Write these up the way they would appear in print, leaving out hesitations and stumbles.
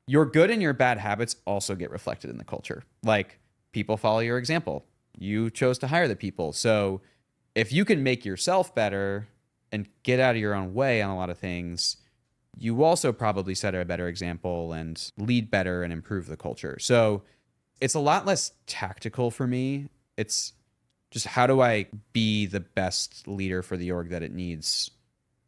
your good and your bad habits also get reflected in the culture. Like, people follow your example. You chose to hire the people. So if you can make yourself better and get out of your own way on a lot of things, you also probably set a better example and lead better and improve the culture. So it's a lot less tactical for me. It's just, how do I be the best leader for the org that it needs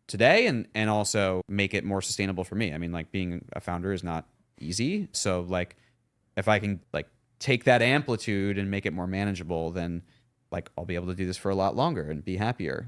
today, and also make it more sustainable for me. I mean, like, being a founder is not easy. So like, if I can like take that amplitude and make it more manageable, then like I'll be able to do this for a lot longer and be happier.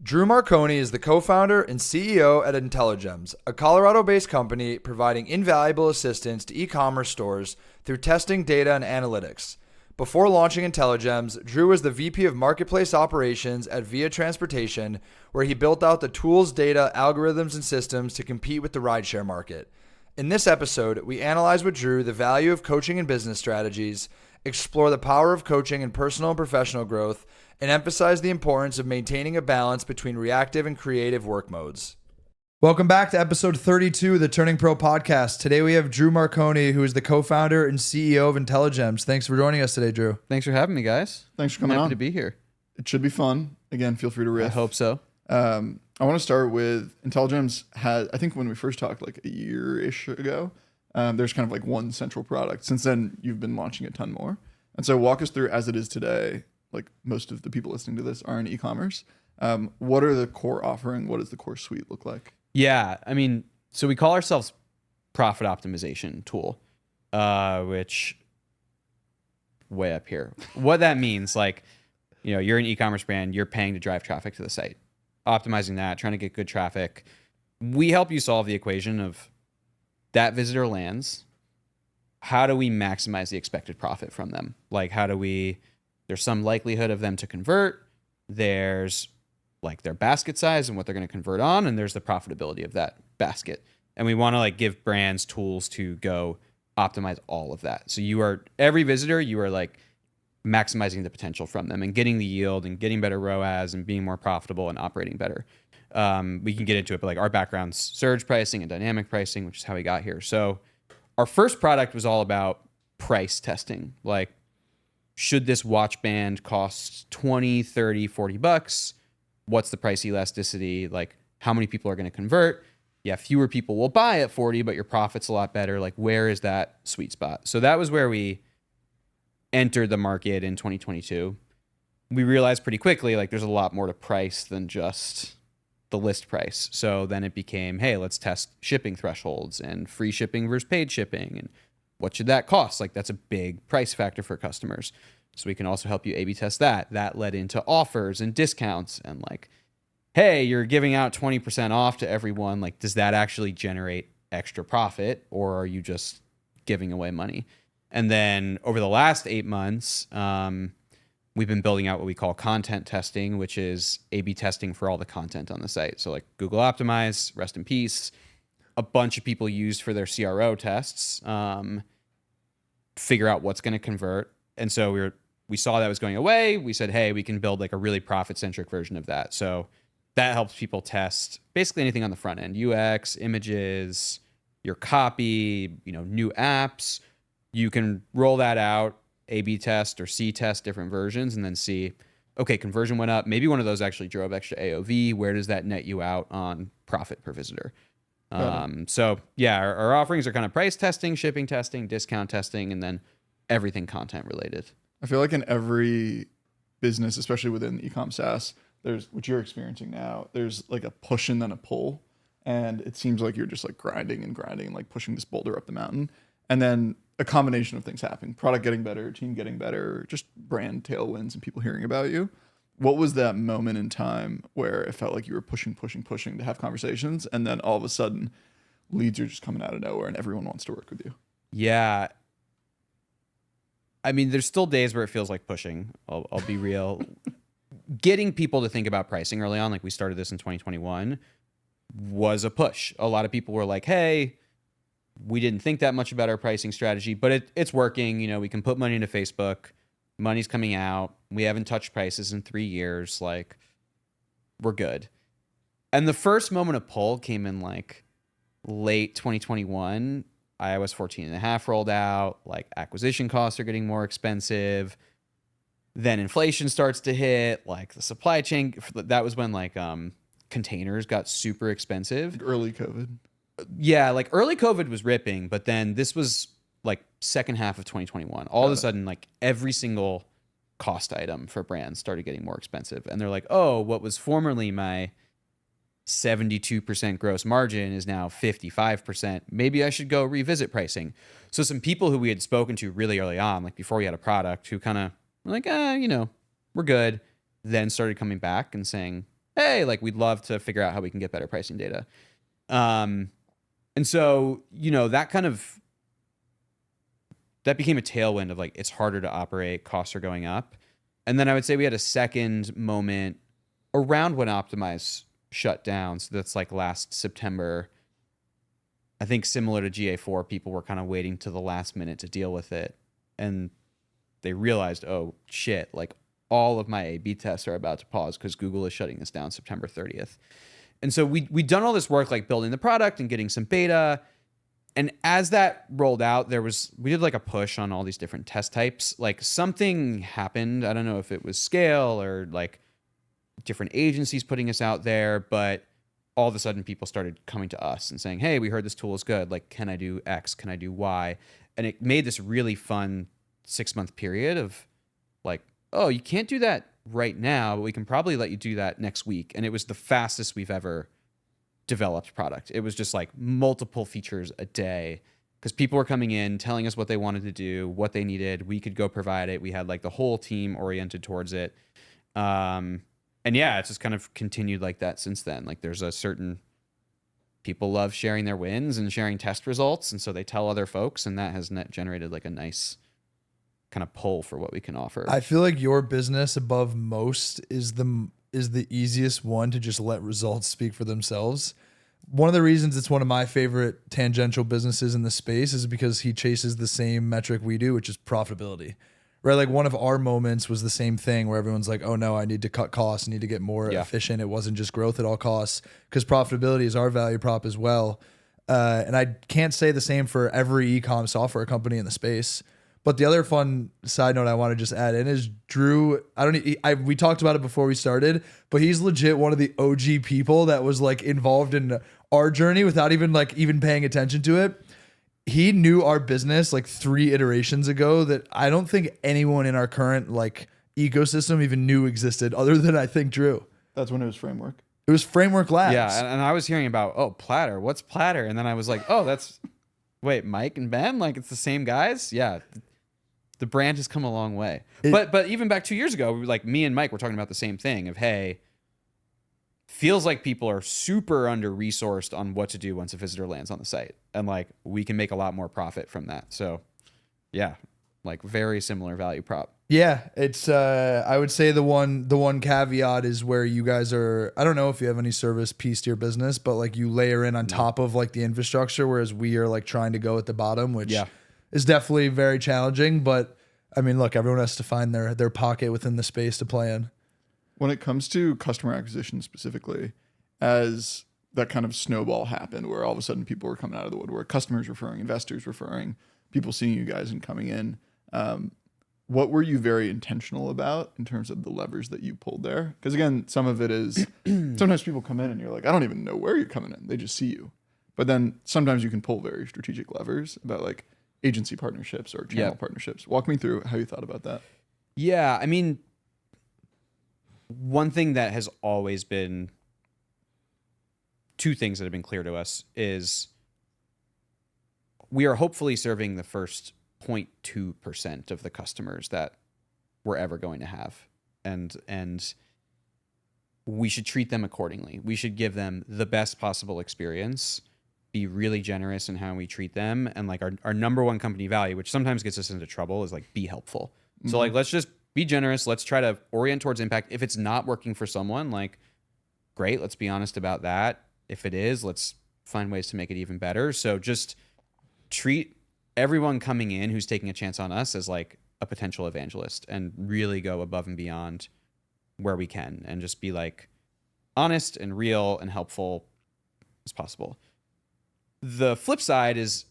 Drew Marconi is the co-founder and CEO at Intelligems, a Colorado-based company providing invaluable assistance to e-commerce stores through testing, data, and analytics. Before launching Intelligems, Drew was the VP of Marketplace Operations at Via Transportation, where he built out the tools, data, algorithms, and systems to compete with the rideshare market. In this episode, we analyze with Drew the value of coaching and business strategies, explore the power of coaching in personal and professional growth, and emphasize the importance of maintaining a balance between reactive and creative work modes. Welcome back to episode 32 of the Turning Pro podcast. Today we have Drew Marconi, who is the co-founder and CEO of Intelligems. Thanks for joining us today, Drew. Thanks for having me, guys. Thanks for coming Happy on. to be here. It should be fun. Again, feel free to riff. I hope so. I want to start with Intelligems had, I think when we first talked like a year-ish ago, there's kind of like one central product. Since then, you've been launching a ton more. And so walk us through as it is today, like most of the people listening to this are in e-commerce. What are the core offering? What does the core suite look like? Yeah, I mean, so we call ourselves profit optimization tool, which way up here. What that means, like, you know, you're an e-commerce brand, you're paying to drive traffic to the site, optimizing that, trying to get good traffic. We help you solve the equation of that visitor lands. How do we maximize the expected profit from them? Like, there's some likelihood of them to convert. There's like their basket size and what they're going to convert on, and there's the profitability of that basket. And we want to like give brands tools to go optimize all of that. So every visitor, you are like maximizing the potential from them and getting the yield and getting better ROAS and being more profitable and operating better. We can get into it, but like our background's surge pricing and dynamic pricing, which is how we got here. So our first product was all about price testing. Like, should this watch band cost 20, 30, 40 bucks? What's the price elasticity? Like, how many people are going to convert? Yeah, fewer people will buy at 40, but your profit's a lot better. Like, where is that sweet spot? So that was where we entered the market in 2022. We realized pretty quickly, like, there's a lot more to price than just the list price. So then it became, hey, let's test shipping thresholds and free shipping versus paid shipping. And what should that cost? Like, that's a big price factor for customers. So we can also help you A/B test that. That led into offers and discounts and like, hey, you're giving out 20% off to everyone. Like, does that actually generate extra profit, or are you just giving away money? And then over the last 8 months, we've been building out what we call content testing, which is A/B testing for all the content on the site. So like Google Optimize, rest in peace, a bunch of people used for their CRO tests, figure out what's going to convert. And so we saw that was going away. We said, hey, we can build like a really profit-centric version of that. So that helps people test basically anything on the front end: UX, images, your copy, new apps. You can roll that out, A/B test or C test different versions, and then see, okay, conversion went up. Maybe one of those actually drove extra AOV. Where does that net you out on profit per visitor? So yeah, our offerings are kind of price testing, shipping testing, discount testing, and then everything content related. I feel like in every business, especially within e-com SaaS, there's what you're experiencing now. There's like a push and then a pull. And it seems like you're just like grinding and like pushing this boulder up the mountain. And then a combination of things happen: product getting better, team getting better, just brand tailwinds and people hearing about you. What was that moment in time where it felt like you were pushing to have conversations, and then all of a sudden leads are just coming out of nowhere and everyone wants to work with you? Yeah. I mean, there's still days where it feels like pushing. I'll be real. Getting people to think about pricing early on, like we started this in 2021, was a push. A lot of people were like, hey, we didn't think that much about our pricing strategy, but it's working. We can put money into Facebook. Money's coming out. We haven't touched prices in 3 years. Like, we're good. And the first moment of pull came in like late 2021. iOS 14.5 rolled out, like acquisition costs are getting more expensive. Then inflation starts to hit, like the supply chain. That was when like containers got super expensive. Early COVID. Yeah, like early COVID was ripping, but then this was like second half of 2021. All of a sudden, like every single cost item for brands started getting more expensive. And they're like, oh, what was formerly my 72% gross margin is now 55%. Maybe I should go revisit pricing. So some people who we had spoken to really early on, like before we had a product, who kind of were like, we're good, then started coming back and saying, hey, like we'd love to figure out how we can get better pricing data. And so, that became a tailwind of like, it's harder to operate, costs are going up. And then I would say we had a second moment around when Optimize shut down. So that's like last September. I think similar to GA4, people were kind of waiting to the last minute to deal with it. And they realized, oh shit, like all of my A/B tests are about to pause because Google is shutting this down September 30th. And so we'd done all this work like building the product and getting some beta. And as that rolled out, we did like a push on all these different test types. Like something happened. I don't know if it was scale or like different agencies putting us out there, but all of a sudden people started coming to us and saying, hey, we heard this tool is good. Like, can I do X? Can I do Y? And it made this really fun 6-month period of like, oh, you can't do that right now, but we can probably let you do that next week. And it was the fastest we've ever developed product. It was just like multiple features a day because people were coming in, telling us what they wanted to do, what they needed. We could go provide it. We had like the whole team oriented towards it. And yeah, it's just kind of continued like that since then. Like there's a certain people love sharing their wins and sharing test results. And so they tell other folks, and that has generated like a nice kind of pull for what we can offer. I feel like your business above most is the easiest one to just let results speak for themselves. One of the reasons it's one of my favorite tangential businesses in the space is because he chases the same metric we do, which is profitability. Right? Like one of our moments was the same thing where everyone's like, oh no, I need to cut costs, I need to get more efficient. It wasn't just growth at all costs, because profitability is our value prop as well. And I can't say the same for every e-com software company in the space. But the other fun side note I want to just add in is Drew. We talked about it before we started, but he's legit one of the OG people that was like involved in our journey without even paying attention to it. He knew our business like 3 iterations ago that I don't think anyone in our current like ecosystem even knew existed, other than I think Drew. That's when it was Framework. It was Framework Labs. Yeah, and I was hearing about, oh, Platter. What's Platter? And then I was like, oh, wait, Mike and Ben? Like it's the same guys? Yeah. The brand has come a long way. But even back 2 years ago, like me and Mike were talking about the same thing of, hey, feels like people are super under-resourced on what to do once a visitor lands on the site. And like we can make a lot more profit from that. So yeah, like very similar value prop. Yeah, it's I would say the one caveat is where you guys are, I don't know if you have any service piece to your business, but like you layer in on top of like the infrastructure, whereas we are like trying to go at the bottom, which is definitely very challenging. But I mean, look, everyone has to find their pocket within the space to play in. When it comes to customer acquisition specifically, as that kind of snowball happened where all of a sudden people were coming out of the woodwork, customers referring, investors referring, people seeing you guys and coming in, what were you very intentional about in terms of the levers that you pulled there? Because again, some of it is sometimes people come in and you're like, I don't even know where you're coming in. They just see you. But then sometimes you can pull very strategic levers about like agency partnerships or channel partnerships. Walk me through how you thought about that. Yeah, I mean, one thing that has always been, 2 things that have been clear to us is we are hopefully serving the first 0.2% of the customers that we're ever going to have. And we should treat them accordingly. We should give them the best possible experience, be really generous in how we treat them. And like our number one company value, which sometimes gets us into trouble, is like be helpful. So like, let's just be generous. Let's try to orient towards impact. If it's not working for someone, like great, let's be honest about that. If it is, let's find ways to make it even better. So just treat everyone coming in who's taking a chance on us as like a potential evangelist, and really go above and beyond where we can, and just be like, honest and real and helpful as possible. The flip side is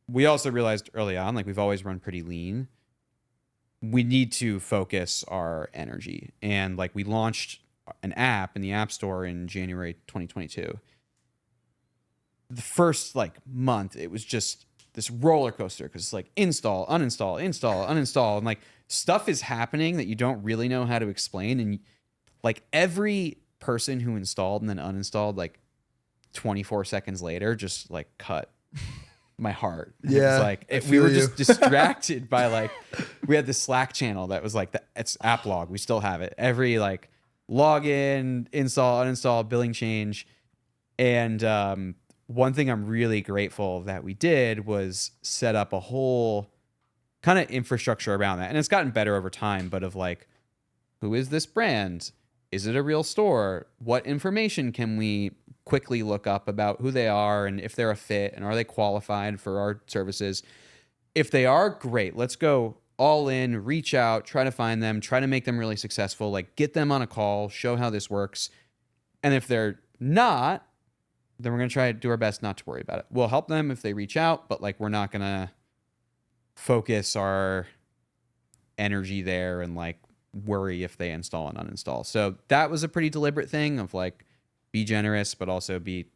we also realized early on, like we've always run pretty lean. We need to focus our energy. And like we launched an app in the App Store in January 2022. The first like month, it was just this roller coaster because it's like install, uninstall, install, uninstall. And like stuff is happening that you don't really know how to explain. And like every person who installed and then uninstalled like 24 seconds later just like cut my heart. Yeah, It's like we were just distracted by like we had this Slack channel that was like it's app log. We still have it. Every like login, install, uninstall, billing change. And one thing I'm really grateful that we did was set up a whole kind of infrastructure around that. And it's gotten better over time, but of like, who is this brand? Is it a real store? What information can we quickly look up about who they are and if they're a fit and are they qualified for our services? If they are, great. Let's go all in, reach out, try to find them, try to make them really successful, like get them on a call, show how this works. And if they're not, then we're going to try to do our best not to worry about it. We'll help them if they reach out, but like we're not going to focus our energy there and like worry if they install and uninstall. So that was a pretty deliberate thing of like be generous, but also be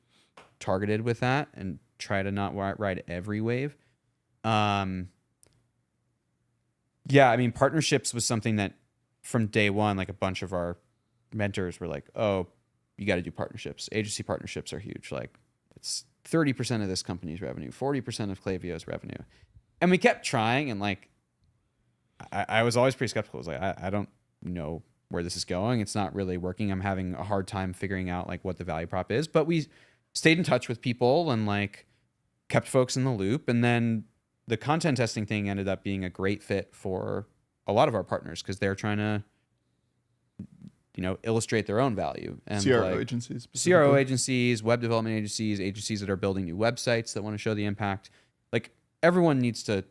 targeted with that and try to not ride every wave. Yeah, I mean, partnerships was something that from day one, like a bunch of our mentors were like, oh, you got to do partnerships. Agency partnerships are huge. Like it's 30% of this company's revenue, 40% of Klaviyo's revenue. And we kept trying. And like, I was always pretty skeptical. I was like, I don't know where this is going. It's not really working. I'm having a hard time figuring out like what the value prop is, but we stayed in touch with people and like kept folks in the loop. And then the content testing thing ended up being a great fit for a lot of our partners because they're trying to, illustrate their own value. And CRO agencies. CRO agencies, web development agencies, agencies that are building new websites that want to show the impact. Like everyone needs to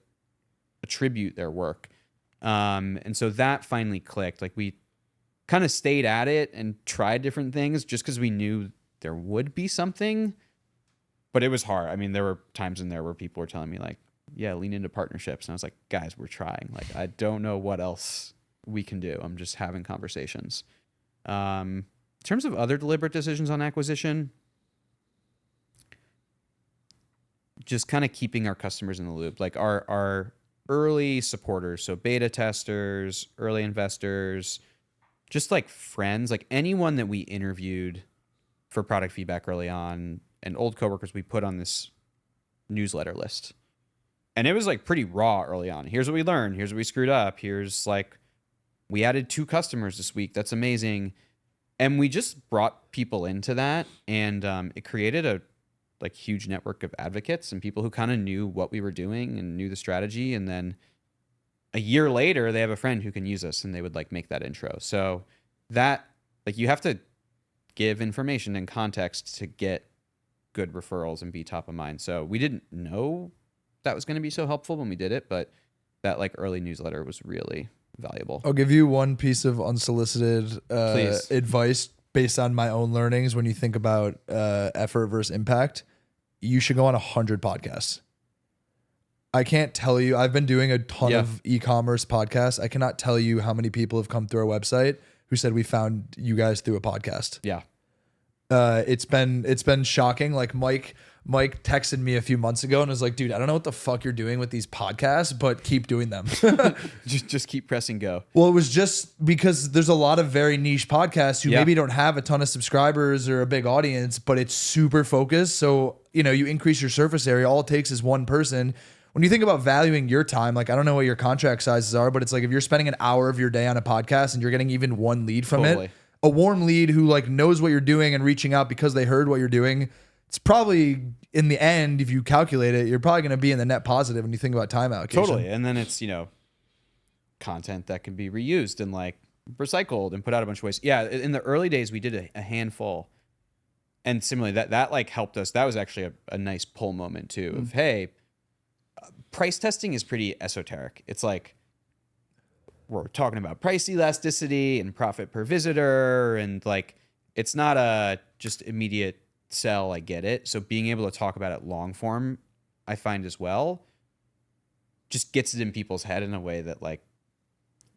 attribute their work. And so that finally clicked. Like we kind of stayed at it and tried different things just because we knew there would be something, but it was hard. I mean, there were times in there where people were telling me like, yeah, lean into partnerships. And I was like, guys, we're trying. Like, I don't know what else we can do. I'm just having conversations. In terms of other deliberate decisions on acquisition, just kind of keeping our customers in the loop, like our early supporters, so beta testers, early investors, just like friends, like anyone that we interviewed for product feedback early on and old coworkers we put on this newsletter list. And it was like pretty raw early on. Here's what we learned. Here's what we screwed up. Here's like, we added 2 customers this week. That's amazing. And we just brought people into that. And it created a like huge network of advocates and people who kind of knew what we were doing and knew the strategy. And then a year later, they have a friend who can use us and they would like make that intro. So that like you have to give information and context to get good referrals and be top of mind. So we didn't know that was going to be so helpful when we did it, but that like early newsletter was really valuable. I'll give you one piece of unsolicited advice based on my own learnings. When you think about effort versus impact, you should go on 100 podcasts. I can't tell you, I've been doing a ton of e-commerce podcasts. I cannot tell you how many people have come through our website who said we found you guys through a podcast. Yeah. It's been shocking. Like Mike texted me a few months ago and was like, dude, I don't know what the fuck you're doing with these podcasts, but keep doing them. just keep pressing go. Well, it was just because there's a lot of very niche podcasts who maybe don't have a ton of subscribers or a big audience, but it's super focused. So, you increase your surface area. All it takes is one person. When you think about valuing your time, like I don't know what your contract sizes are, but it's like if you're spending an hour of your day on a podcast and you're getting even one lead from it, a warm lead who like knows what you're doing and reaching out because they heard what you're doing, it's probably in the end, if you calculate it, you're probably going to be in the net positive when you think about time allocation. Totally. And then it's, content that can be reused and like recycled and put out a bunch of ways. Yeah. In the early days, we did a handful. And similarly, that like helped us. That was actually a nice pull moment too of, hey, price testing is pretty esoteric. It's like, we're talking about price elasticity and profit per visitor. And like, it's not a just immediate sell. I get it. So being able to talk about it long form, I find as well, just gets it in people's head in a way that like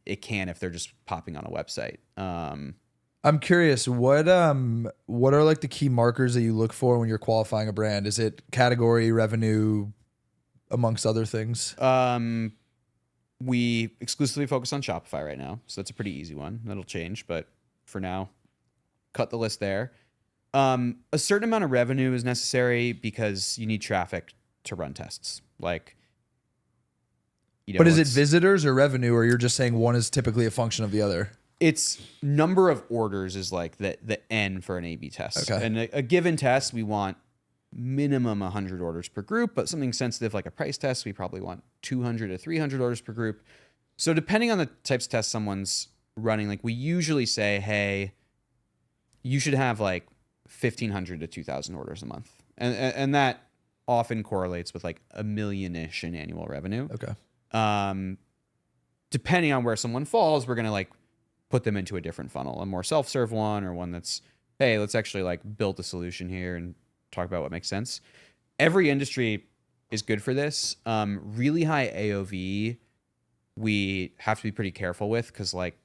it can if they're just popping on a website. I'm curious, what are like the key markers that you look for when you're qualifying a brand? Is it category, revenue, amongst other things? We exclusively focus on Shopify right now, so that's a pretty easy one. That'll change, but for now, cut the list there. A certain amount of revenue is necessary because you need traffic to run tests. Like, you know, But is it visitors or revenue, or you're just saying one is typically a function of the other? It's number of orders is like the N for an A/B test. Okay. And a given test, we want minimum 100 orders per group, but something sensitive like a price test, we probably want 200 to 300 orders per group. So depending on the types of tests someone's running, like we usually say, hey, you should have like 1,500 to 2,000 orders a month. And that often correlates with like $1 million-ish in annual revenue. Okay. Depending on where someone falls, we're going to like put them into a different funnel, a more self-serve one, or one that's, hey, let's actually like build a solution here and talk about what makes sense. Every industry is good for this. Really high AOV, we have to be pretty careful with, because like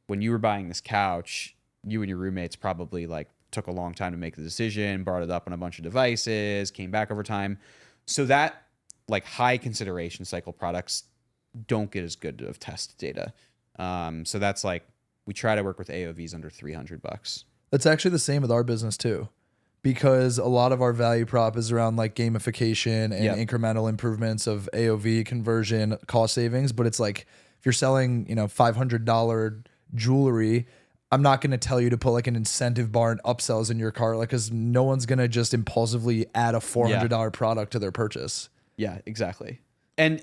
when you were buying this couch, you and your roommates probably like took a long time to make the decision, brought it up on a bunch of devices, came back over time. So that like high consideration cycle products don't get as good of test data. So that's like, we try to work with AOVs under $300. That's actually the same with our business too, because a lot of our value prop is around like gamification and incremental improvements of AOV conversion, cost savings. But it's like, if you're selling, $500 jewelry, I'm not going to tell you to put like an incentive bar and upsells in your cart, like, because no one's going to just impulsively add a $400 product to their purchase. Yeah, exactly. And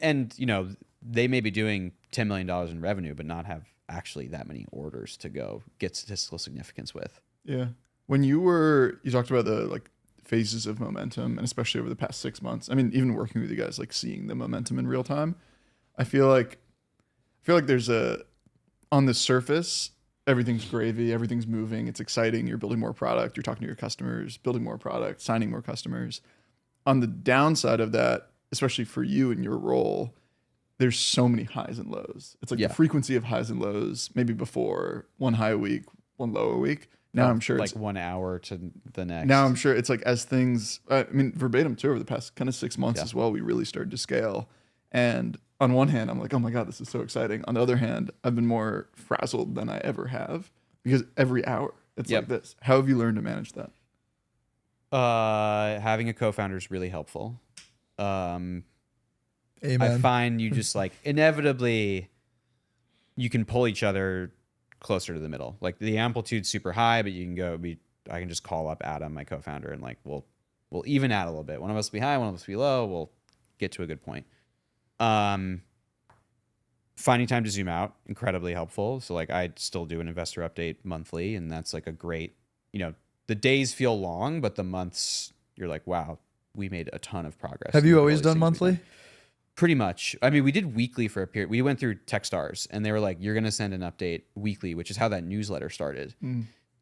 they may be doing $10 million in revenue, but not have actually that many orders to go get statistical significance with. Yeah. When you talked about the like phases of momentum, and especially over the past 6 months, I mean, even working with you guys, like seeing the momentum in real time, I feel like there's on the surface, everything's gravy, everything's moving, it's exciting, you're building more product, you're talking to your customers, building more product, signing more customers. On the downside of that, especially for you in your role, there's so many highs and lows. It's like the frequency of highs and lows, maybe before one high a week, one low a week. Now I'm sure like it's 1 hour to the next. Now I'm sure it's like as things, I mean, Verbatim too, over the past kind of 6 months as well, we really started to scale. And on one hand, I'm like, oh my God, this is so exciting. On the other hand, I've been more frazzled than I ever have, because every hour it's like this. How have you learned to manage that? Having a co-founder is really helpful. Amen. I find you just like inevitably you can pull each other closer to the middle. Like the amplitude's super high, but you can I can just call up Adam, my co-founder, and like we'll even out a little bit. One of us will be high, one of us will be low. We'll get to a good point. Finding time to zoom out, incredibly helpful. So like I still do an investor update monthly, and that's like a great, the days feel long, but the months you're like, wow, we made a ton of progress. Have you always done monthly? Pretty much. I mean, we did weekly for a period. We went through Techstars, and they were like, you're going to send an update weekly, which is how that newsletter started.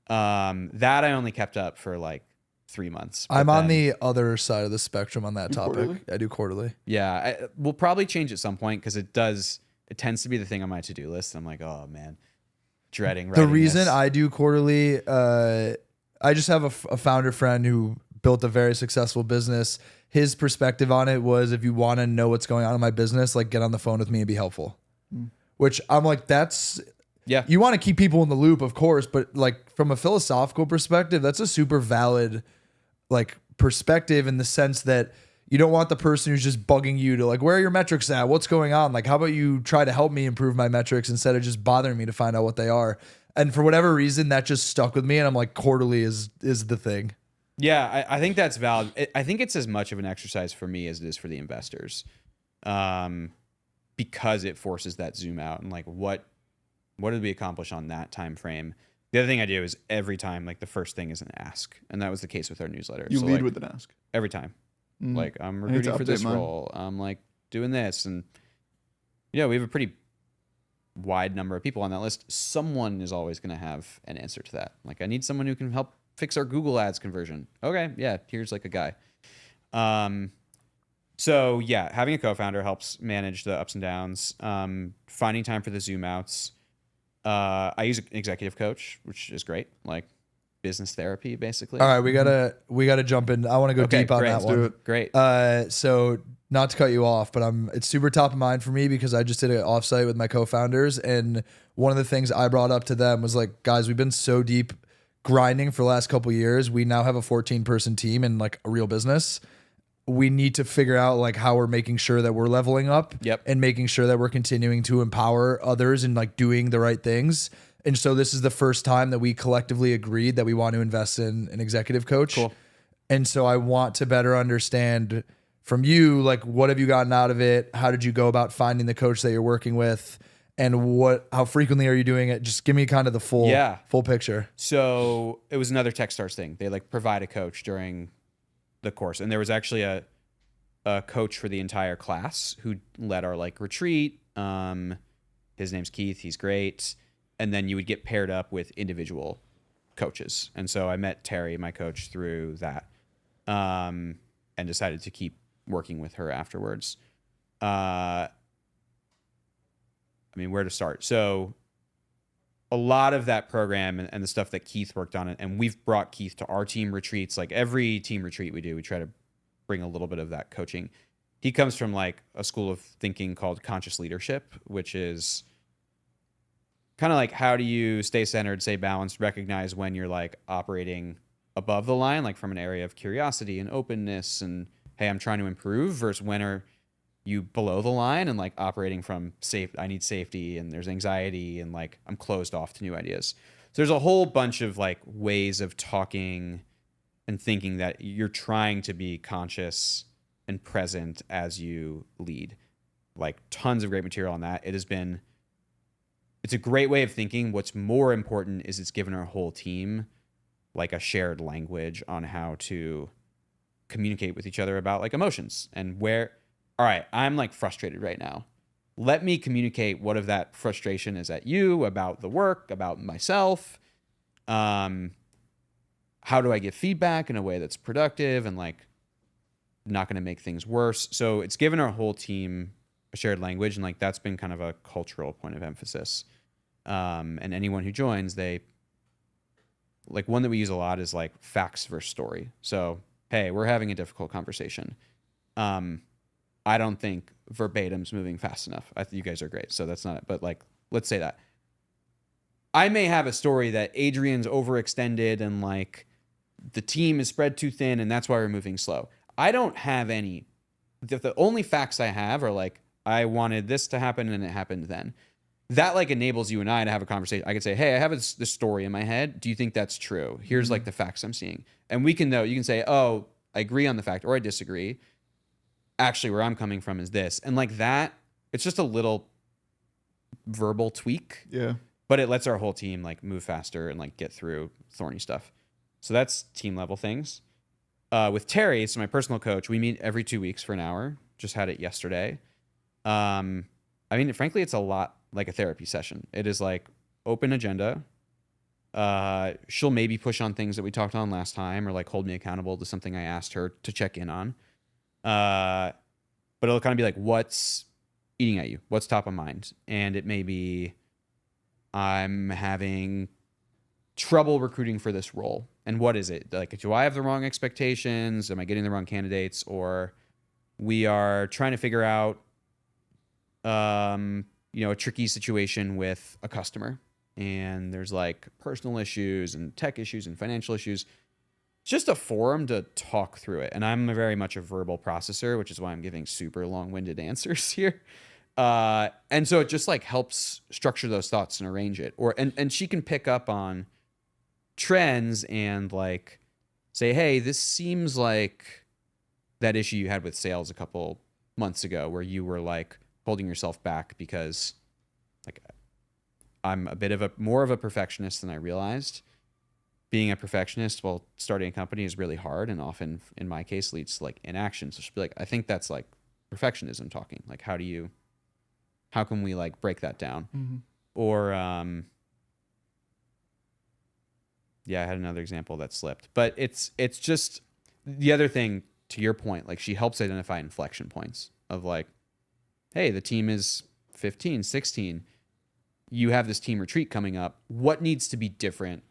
That I only kept up for like 3 months. I'm on the other side of the spectrum on that topic. Quarterly? I do quarterly. Yeah. We'll probably change at some point, because it tends to be the thing on my to-do list. And I'm like, oh man, dreading The writing reason this. I do quarterly, I just have a founder friend who built a very successful business. His perspective on it was, if you want to know what's going on in my business, like get on the phone with me and be helpful. Which I'm like, you want to keep people in the loop, of course, but like from a philosophical perspective, that's a super valid like perspective, in the sense that you don't want the person who's just bugging you to like, where are your metrics at? What's going on? Like, how about you try to help me improve my metrics instead of just bothering me to find out what they are? And for whatever reason, that just stuck with me. And I'm like, quarterly is the thing. Yeah, I think that's valid. I think it's as much of an exercise for me as it is for the investors, because it forces that zoom out and like, what did we accomplish on that time frame? The other thing I do is every time, like the first thing is an ask, and that was the case with our newsletter. You so lead like, with an ask every time. Like I'm I need to recruiting for this update mine. role. I'm like doing this, and we have a pretty wide number of people on that list, someone is always going to have an answer to that. Like, I need someone who can help fix our Google ads conversion. Okay, yeah, here's like a guy. So yeah, having a co-founder helps manage the ups and downs. Finding time for the Zoom outs. I use an executive coach, which is great, like business therapy, basically. All right, we gotta jump in. I want to go deep on great. that Let's one. do it. Great. So not to cut you off, but it's super top of mind for me because I just did an offsite with my co-founders, and one of the things I brought up to them was like, guys, we've been so deep grinding for the last couple of years. We now have a 14-person team and like a real business. We need to figure out like how we're making sure that we're leveling up and making sure that we're continuing to empower others and like doing the right things. And so this is the first time that we collectively agreed that we want to invest in an executive coach. Cool. And so I want to better understand from you, like, what have you gotten out of it? How did you go about finding the coach that you're working with? And how frequently are you doing it? Just give me kind of the full picture. So it was another Techstars thing. They like provide a coach during the course. And there was actually a coach for the entire class who led our like retreat. His name's Keith. He's great. And then you would get paired up with individual coaches. And so I met Terry, my coach, through that, and decided to keep working with her afterwards. I mean, where to start? So a lot of that program and the stuff that Keith worked on, and we've brought Keith to our team retreats. Like every team retreat we do, we try to bring a little bit of that coaching. He comes from like a school of thinking called conscious leadership, which is kind of like, how do you stay centered, stay balanced, recognize when you're like operating above the line, like from an area of curiosity and openness and, hey, I'm trying to improve, versus when are you below the line and like operating from I need safety and there's anxiety and like I'm closed off to new ideas. So there's a whole bunch of like ways of talking and thinking that you're trying to be conscious and present as you lead. Like tons of great material on that. It's a great way of thinking. What's more important is it's given our whole team like a shared language on how to communicate with each other about like emotions and all right, I'm like frustrated right now. Let me communicate what of that frustration is at you, about the work, about myself. How do I give feedback in a way that's productive and like not going to make things worse? So it's given our whole team a shared language, and like that's been kind of a cultural point of emphasis. And anyone who joins, they like, one that we use a lot is like facts versus story. So, hey, we're having a difficult conversation. I don't think verbatim's moving fast enough. I think you guys are great, so that's not it. But like, let's say that I may have a story that Adrian's overextended and like the team is spread too thin, and that's why we're moving slow. I don't have any. The only facts I have are like, I wanted this to happen and it happened then. That like enables you and I to have a conversation. I could say, hey, I have this story in my head. Do you think that's true? Here's like the facts I'm seeing. And we can know, you can say, oh, I agree on the fact or I disagree. Actually, where I'm coming from is this. And like that, it's just a little verbal tweak. Yeah. But it lets our whole team like move faster and like get through thorny stuff. So that's team level things. With Terry, so my personal coach, we meet every 2 weeks for an hour. Just had it yesterday. I mean, frankly, it's a lot like a therapy session. It is like open agenda. She'll maybe push on things that we talked on last time or like hold me accountable to something I asked her to check in on. But it'll kind of be like, what's eating at you? What's top of mind? And it may be, I'm having trouble recruiting for this role. And what is it? Like, do I have the wrong expectations? Am I getting the wrong candidates? Or we are trying to figure out, a tricky situation with a customer. And there's like personal issues and tech issues and financial issues. It's just a forum to talk through it. And I'm very much a verbal processor, which is why I'm giving super long-winded answers here. And so it just like helps structure those thoughts and arrange it. And she can pick up on trends and like say, hey, this seems like that issue you had with sales a couple months ago where you were like holding yourself back because like I'm a bit more of a perfectionist than I realized. Being a perfectionist while starting a company is really hard and often in my case leads to like inaction. So she'll be like, I think that's like perfectionism talking. Like, how do you How can we like break that down? Mm-hmm. Or, yeah, I had another example that slipped, but it's just the other thing to your point, like she helps identify inflection points of like, hey, the team is 15, 16. You have this team retreat coming up. What needs to be different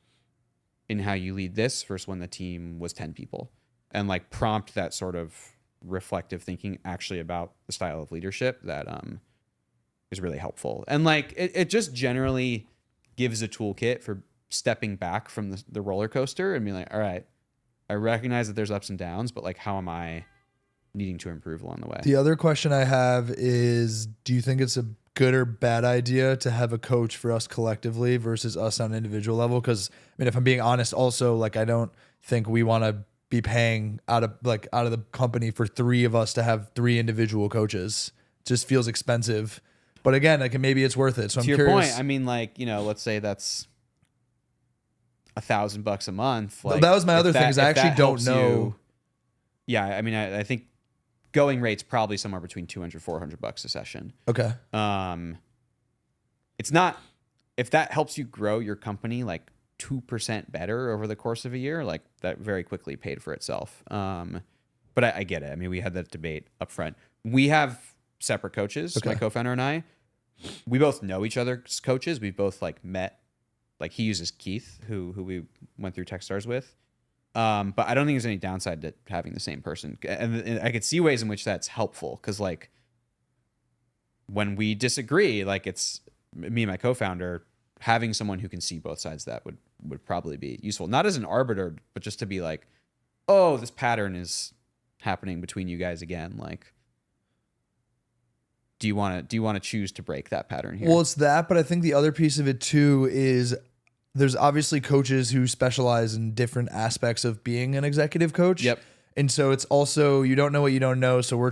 in how you lead this versus when the team was 10 people? And like prompt that sort of reflective thinking actually about the style of leadership that is really helpful. And like it just generally gives a toolkit for stepping back from the roller coaster and being like, all right, I recognize that there's ups and downs, but like, how am I needing to improve along the way? The other question I have is, do you think it's a good or bad idea to have a coach for us collectively versus us on an individual level? Because I mean, if I'm being honest, also like I don't think we want to be paying out of the company for 3 of us to have 3 individual coaches. It just feels expensive. But again, like maybe it's worth it. So I'm curious. To your point, I mean, like, you know, let's say that's $1,000 a month. Like, that was my other thing is I actually don't know. Yeah, I mean, I think going rate's probably somewhere between $200, $400 a session. Okay. It's not, if that helps you grow your company like 2% better over the course of a year, like that very quickly paid for itself. But I get it. I mean, we had that debate up front. We have separate coaches, my co-founder and I. We both know each other's coaches. We've both like met, like he uses Keith, who we went through Techstars with. But I don't think there's any downside to having the same person. And I could see ways in which that's helpful. Cause like when we disagree, like it's me and my co-founder, having someone who can see both sides of that would probably be useful. Not as an arbiter, but just to be like, oh, this pattern is happening between you guys again. Like, do you want to choose to break that pattern here? Well, it's that, but I think the other piece of it too is there's obviously coaches who specialize in different aspects of being an executive coach. Yep. And so it's also, you don't know what you don't know. So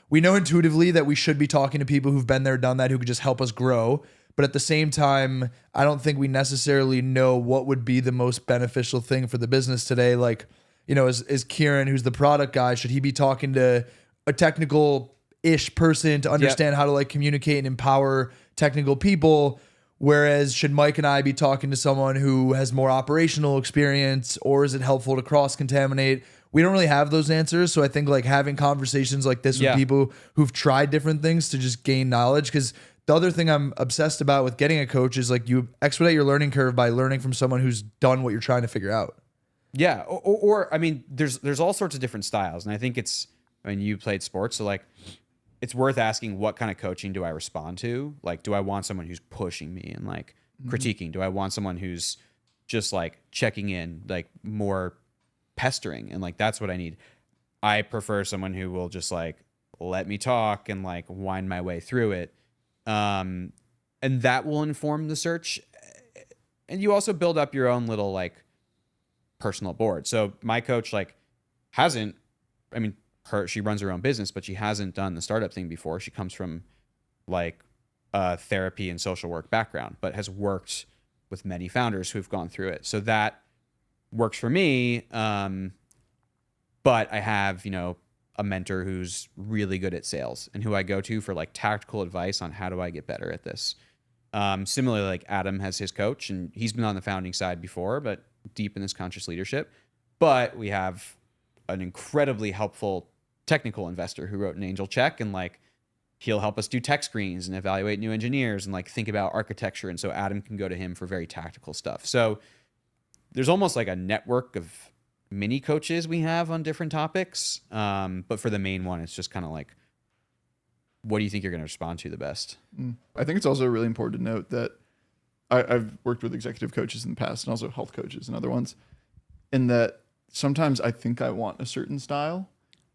we know intuitively that we should be talking to people who've been there, done that, who could just help us grow. But at the same time, I don't think we necessarily know what would be the most beneficial thing for the business today. Like, you know, is Kieran, who's the product guy, should he be talking to a technical-ish person to understand how to like communicate and empower technical people? Whereas should Mike and I be talking to someone who has more operational experience, or is it helpful to cross-contaminate? We don't really have those answers. So I think like having conversations like this with people who've tried different things to just gain knowledge. Because the other thing I'm obsessed about with getting a coach is like you expedite your learning curve by learning from someone who's done what you're trying to figure out. Yeah. Or I mean, there's all sorts of different styles. And I think you played sports. So like, it's worth asking, what kind of coaching do I respond to? Like, do I want someone who's pushing me and like critiquing? Do I want someone who's just like checking in, like more pestering? And like, that's what I need. I prefer someone who will just like, let me talk and like wind my way through it. And that will inform the search. And you also build up your own little like personal board. So my coach like she runs her own business, but she hasn't done the startup thing before. She comes from like a therapy and social work background, but has worked with many founders who've gone through it. So that works for me. But I have, a mentor who's really good at sales and who I go to for like tactical advice on how do I get better at this. Similarly, like Adam has his coach and he's been on the founding side before, but deep in this conscious leadership. But we have an incredibly helpful technical investor who wrote an angel check, and like he'll help us do tech screens and evaluate new engineers and like think about architecture. And so Adam can go to him for very tactical stuff. So there's almost like a network of mini coaches we have on different topics. But for the main one, it's just kind of like, what do you think you're going to respond to the best? I think it's also really important to note that I've worked with executive coaches in the past and also health coaches and other ones, in that sometimes I think I want a certain style,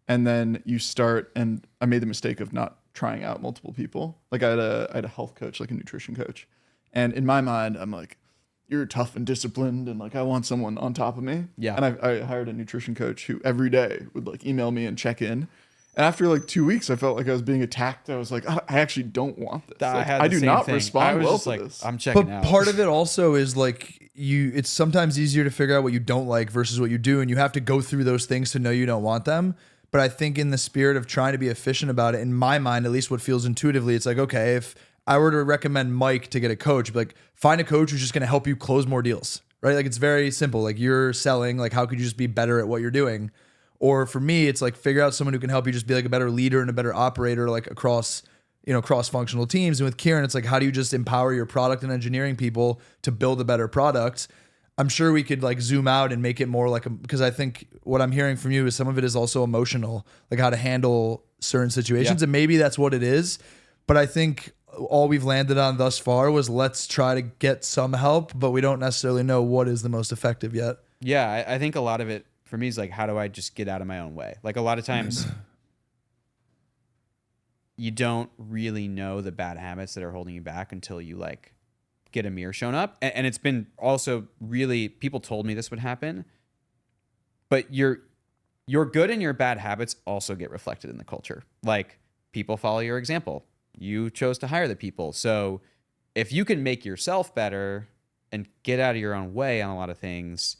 and then you start, and I made the mistake of not trying out multiple people. Like I had a health coach, like a nutrition coach. And in my mind, I'm like, you're tough and disciplined, and like I want someone on top of me. Yeah. And I hired a nutrition coach who every day would like email me and check in. And after like 2 weeks, I felt like I was being attacked. I was like, I actually don't want this. Like, I do not respond well to this. I'm checking out. But part of it also is like it's sometimes easier to figure out what you don't like versus what you do. And you have to go through those things to know you don't want them. But I think in the spirit of trying to be efficient about it, in my mind, at least what feels intuitively, it's like, okay, if I were to recommend Mike to get a coach, like find a coach who's just going to help you close more deals, right? Like it's very simple. Like you're selling, like how could you just be better at what you're doing? Or for me, it's like figure out someone who can help you just be like a better leader and a better operator, like across, cross-functional teams. And with Kieran, it's like, how do you just empower your product and engineering people to build a better product? I'm sure we could like zoom out and make it more like because I think what I'm hearing from you is some of it is also emotional, like how to handle certain situations. Yeah. And maybe that's what it is. But I think all we've landed on thus far was let's try to get some help, but we don't necessarily know what is the most effective yet. Yeah, I think a lot of it for me is like, how do I just get out of my own way? Like a lot of times you don't really know the bad habits that are holding you back until you like get a mirror shown up. And it's been also really, people told me this would happen, but your good and your bad habits also get reflected in the culture. Like people follow your example. You chose to hire the people. So if you can make yourself better and get out of your own way on a lot of things,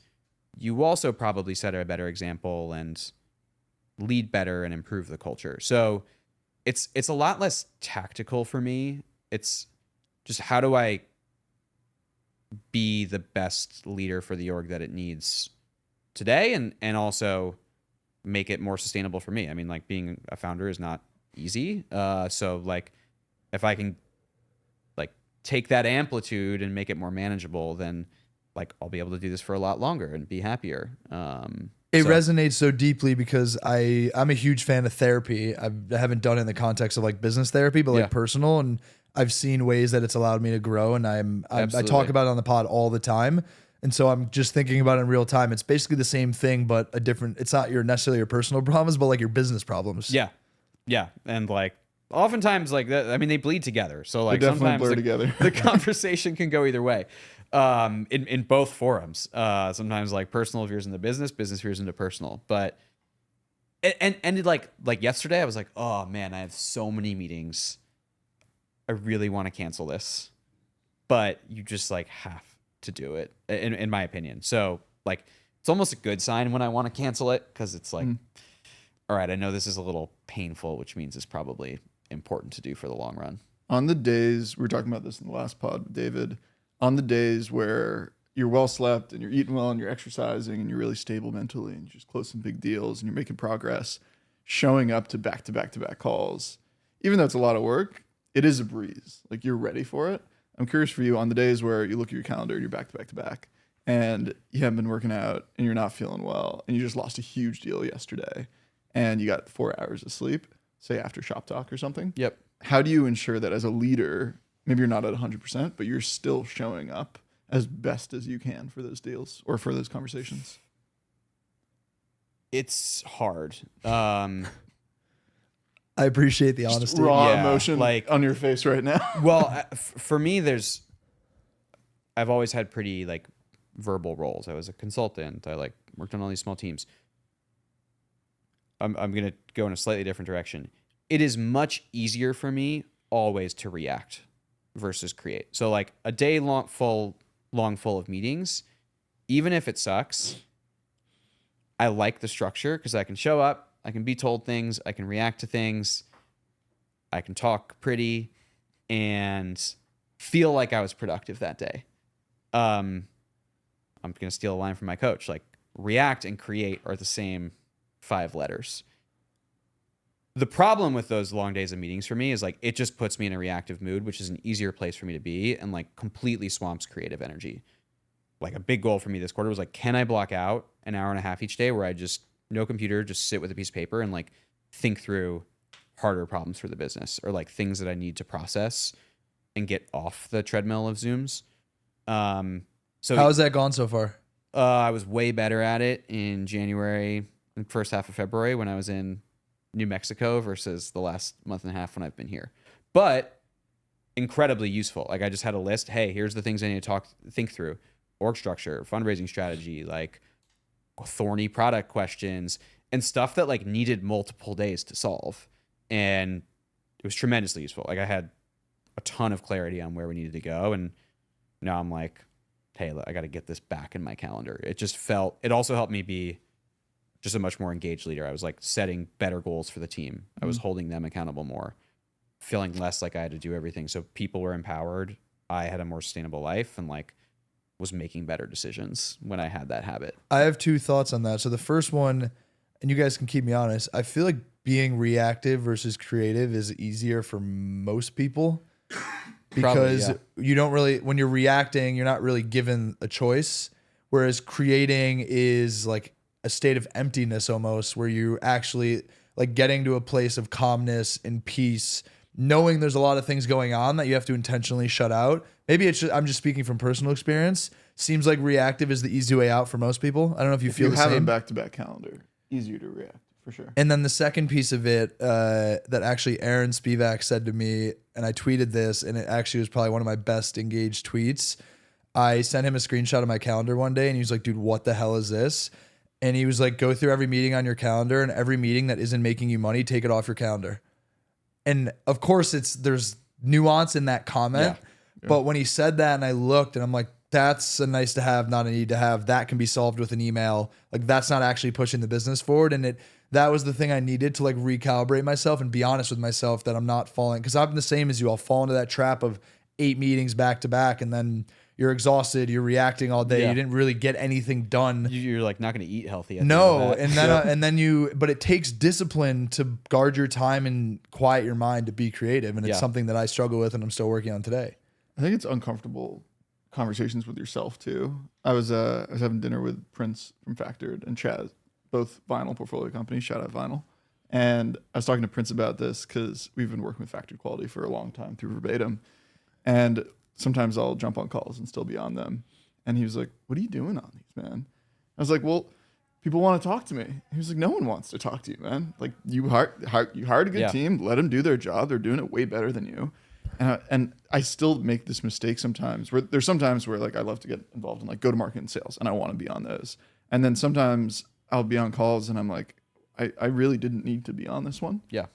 you also probably set a better example and lead better and improve the culture. So it's a lot less tactical for me. It's just how do I be the best leader for the org that it needs today and also make it more sustainable for me. I mean, like being a founder is not easy. So like if I can like take that amplitude and make it more manageable, then like I'll be able to do this for a lot longer and be happier. It resonates so deeply because I'm a huge fan of therapy. I haven't done it in the context of like business therapy, but like personal, and I've seen ways that it's allowed me to grow, and I talk about it on the pod all the time. And so I'm just thinking about it in real time. It's basically the same thing, but a different, it's not necessarily your personal problems, but like your business problems. Yeah. Yeah. And like oftentimes like that, I mean, they bleed together. So like sometimes blur together. the conversation can go either way. In both forums, sometimes like personal veers into business veers into personal, but and like yesterday I was like, oh man, I have so many meetings. I really want to cancel this, but you just like have to do it in my opinion. So like, it's almost a good sign when I want to cancel it. Cause it's like, all right, I know this is a little painful, which means it's probably important to do for the long run. On the days, we were talking about this in the last pod with David, on the days where you're well slept and you're eating well and you're exercising and you're really stable mentally and you just close some big deals and you're making progress, showing up to back calls, even though it's a lot of work, it is a breeze. Like you're ready for it. I'm curious for you on the days where you look at your calendar and you're back to back and you haven't been working out and you're not feeling well and you just lost a huge deal yesterday and you got 4 hours of sleep, say after shop talk or something. Yep. How do you ensure that as a leader, maybe you're not at 100%, but you're still showing up as best as you can for those deals or for those conversations? It's hard. I appreciate the honesty. Raw Yeah, emotion like- on your face right now. Well, for me, I've always had pretty like verbal roles. I was a consultant. I like worked on all these small teams. I'm going to go in a slightly different direction. It is much easier for me always to react versus create. So like a day long full of meetings, even if it sucks, I like the structure because I can show up, I can be told things, I can react to things, I can talk pretty and feel like I was productive that day. I'm going to steal a line from my coach, like react and create are the same 5 letters. The problem with those long days of meetings for me is like, it just puts me in a reactive mood, which is an easier place for me to be and like completely swamps creative energy. Like a big goal for me this quarter was like, can I block out an hour and a half each day where I just, no computer, just sit with a piece of paper and like think through harder problems for the business or like things that I need to process and get off the treadmill of Zooms. So How has that gone so far? I was way better at it in January and first half of February when I was in New Mexico versus the last month and a half when I've been here. But incredibly useful. Like I just had a list. Hey, here's the things I need to think through. Org structure, fundraising strategy, like thorny product questions and stuff that like needed multiple days to solve. And it was tremendously useful. Like I had a ton of clarity on where we needed to go. And now I'm like, hey, I got to get this back in my calendar. It also helped me be just a much more engaged leader. I was like setting better goals for the team. I was holding them accountable more. feeling less like I had to do everything. So people were empowered. I had a more sustainable life and like was making better decisions when I had that habit. I have two thoughts on that. So the first one, and you guys can keep me honest, I feel like being reactive versus creative is easier for most people because Probably, you don't really, when you're reacting, you're not really given a choice. Whereas creating is like a state of emptiness almost, where you actually like getting to a place of calmness and peace, knowing there's a lot of things going on that you have to intentionally shut out. Maybe it's just, I'm just speaking from personal experience. Seems like reactive is the easy way out for most people. I don't know if you feel you the have a same. back-to-back calendar, easier to react for sure. And then the second piece of it that actually Aaron Spivak said to me, and I tweeted this, and it actually was probably one of my best engaged tweets. I sent him a screenshot of my calendar one day, and he was like, dude, what the hell is this? And he was like, go through every meeting on your calendar, and every meeting that isn't making you money, take it off your calendar. And of course, there's nuance in that comment. Yeah. But when he said that and I looked and I'm like, that's a nice to have, not a need to have. That can be solved with an email. Like that's not actually pushing the business forward. And that was the thing I needed to like recalibrate myself and be honest with myself that I'm not falling. Because I'm the same as you. I'll fall into that trap of 8 meetings back to back, and then you're exhausted. You're reacting all day. Yeah. You didn't really get anything done. You're like not going to eat healthy. At the No, end of that. and then but it takes discipline to guard your time and quiet your mind to be creative, and it's Yeah. something that I struggle with and I'm still working on today. I think it's uncomfortable conversations with yourself too. I was having dinner with Prince from Factored and Chaz, both vinyl portfolio companies. Shout out Vinyl. And I was talking to Prince about this because we've been working with Factored Quality for a long time through Verbatim, and sometimes I'll jump on calls and still be on them. And he was like, "What are you doing on these, man?" I was like, "Well, people want to talk to me." He was like, "No one wants to talk to you, man. Like you hired a good Yeah. team. Let them do their job. They're doing it way better than you." And I still make this mistake sometimes. Where there's sometimes where like I love to get involved in like go to market and sales, and I want to be on those. And then sometimes I'll be on calls and I'm like, I really didn't need to be on this one. Yeah.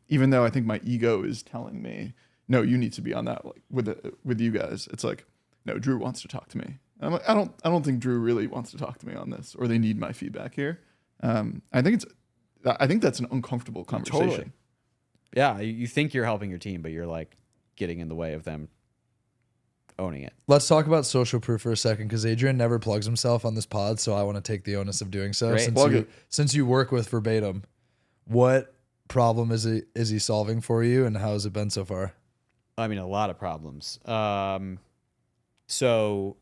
Even though I think my ego is telling me, no, you need to be on that. Like with you guys, it's like, no, Drew wants to talk to me. And I'm like, I don't think Drew really wants to talk to me on this, or they need my feedback here. I think that's an uncomfortable conversation. Totally. Yeah. You think you're helping your team, but you're like getting in the way of them owning it. Let's talk about social proof for a second, because Adrian never plugs himself on this pod, so I want to take the onus of doing so. Great. Since you work with Verbatim, what problem is he solving for you, and how has it been so far? I mean, a lot of problems. So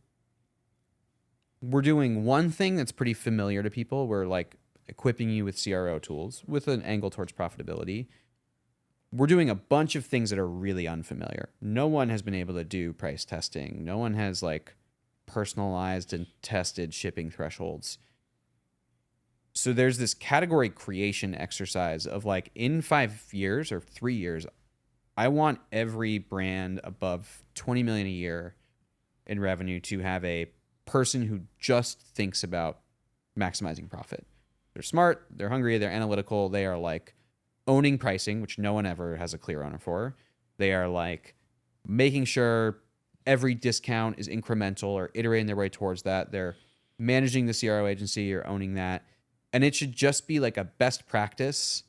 we're doing one thing that's pretty familiar to people. We're like equipping you with CRO tools with an angle towards profitability. We're doing a bunch of things that are really unfamiliar. No one has been able to do price testing. No one has like personalized and tested shipping thresholds. So there's this category creation exercise of like in 5 years or 3 years, I want every brand above 20 million a year in revenue to have a person who just thinks about maximizing profit. They're smart, they're hungry, they're analytical, they are like owning pricing, which no one ever has a clear owner for. They are like making sure every discount is incremental or iterating their way towards that. They're managing the CRO agency or owning that. And it should just be like a best practice